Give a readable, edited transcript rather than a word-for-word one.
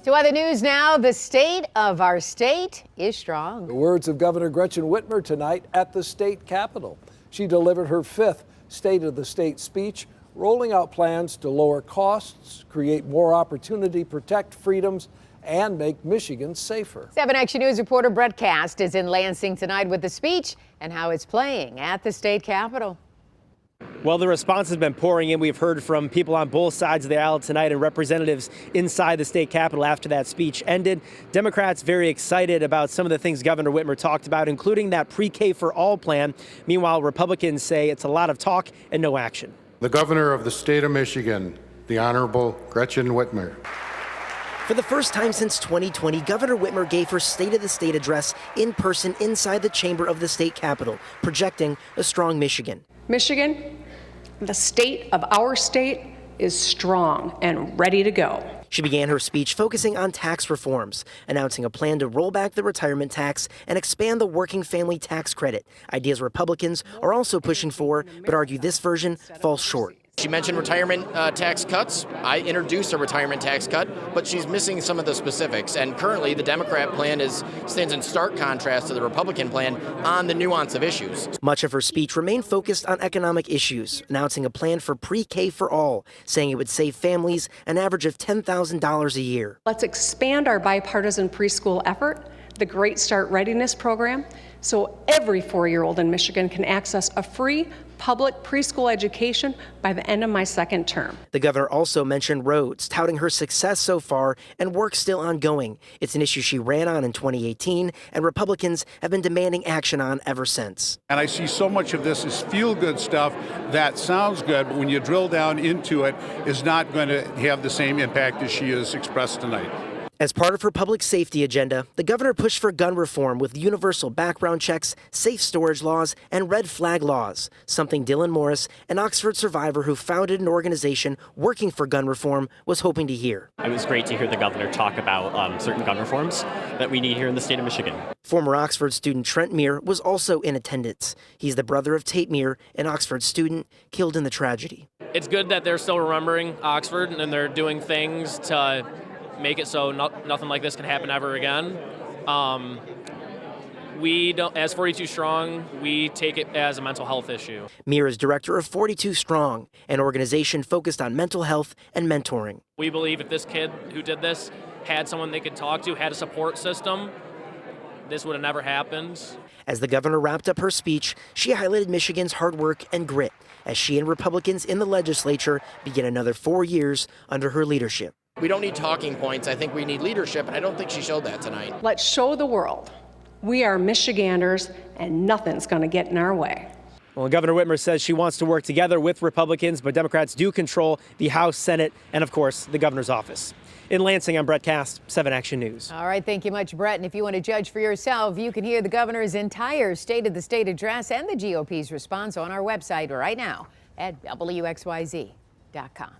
To other news now, the state of our state is strong. The words of Governor Gretchen Whitmer tonight at the state capitol. She delivered her 5th State of the State speech, rolling out plans to lower costs, create more opportunity, protect freedoms, and make Michigan safer. 7 Action News reporter Brett Cast is in Lansing tonight with the speech and how it's playing at the state capitol. Well, the response has been pouring in. We've heard from people on both sides of the aisle tonight and representatives inside the state capitol after that speech ended. Democrats very excited about some of the things Governor Whitmer talked about, including that pre-K for all plan. Meanwhile, Republicans say it's a lot of talk and no action. The governor of the state of Michigan, the Honorable Gretchen Whitmer. For the first time since 2020, Governor Whitmer gave her State of the State address in person inside the chamber of the state capitol, projecting a strong Michigan. Michigan, the state of our state, is strong and ready to go. She began her speech focusing on tax reforms, announcing a plan to roll back the retirement tax and expand the working family tax credit, ideas Republicans are also pushing for, but argue this version falls short. She mentioned retirement tax cuts. I introduced a retirement tax cut, but she's missing some of the specifics. And currently, the Democrat plan stands in stark contrast to the Republican plan on the nuance of issues. Much of her speech remained focused on economic issues, announcing a plan for pre-K for all, saying it would save families an average of $10,000 a year. Let's expand our bipartisan preschool effort, the Great Start Readiness Program, so every 4-year-old in Michigan can access a free public preschool education by the end of my 2nd term. The governor also mentioned roads, touting her success so far and work still ongoing. It's an issue she ran on in 2018, and Republicans have been demanding action on ever since. And I see so much of this as feel-good stuff that sounds good, but when you drill down into it, is not going to have the same impact as she has expressed tonight. As part of her public safety agenda, the governor pushed for gun reform with universal background checks, safe storage laws, and red flag laws, something Dylan Morris, an Oxford survivor who founded an organization working for gun reform, was hoping to hear. It was great to hear the governor talk about certain gun reforms that we need here in the state of Michigan. Former Oxford student Trent Meir was also in attendance. He's the brother of Tate Meir, an Oxford student killed in the tragedy. It's good that they're still remembering Oxford and they're doing things to make it so nothing like this can happen ever again. We don't, as 42 Strong, we take it as a mental health issue. Meir is director of 42 Strong, an organization focused on mental health and mentoring. We believe if this kid who did this had someone they could talk to, had a support system, this would have never happened. As the governor wrapped up her speech, she highlighted Michigan's hard work and grit as she and Republicans in the legislature begin another 4 years under her leadership. We don't need talking points. I think we need leadership, and I don't think she showed that tonight. Let's show the world we are Michiganders and nothing's going to get in our way. Well, Governor Whitmer says she wants to work together with Republicans, but Democrats do control the House, Senate, and of course, the governor's office. In Lansing, I'm Brett Cast, 7 Action News. All right, thank you much, Brett. And if you want to judge for yourself, you can hear the governor's entire State of the State address and the GOP's response on our website right now at WXYZ.com.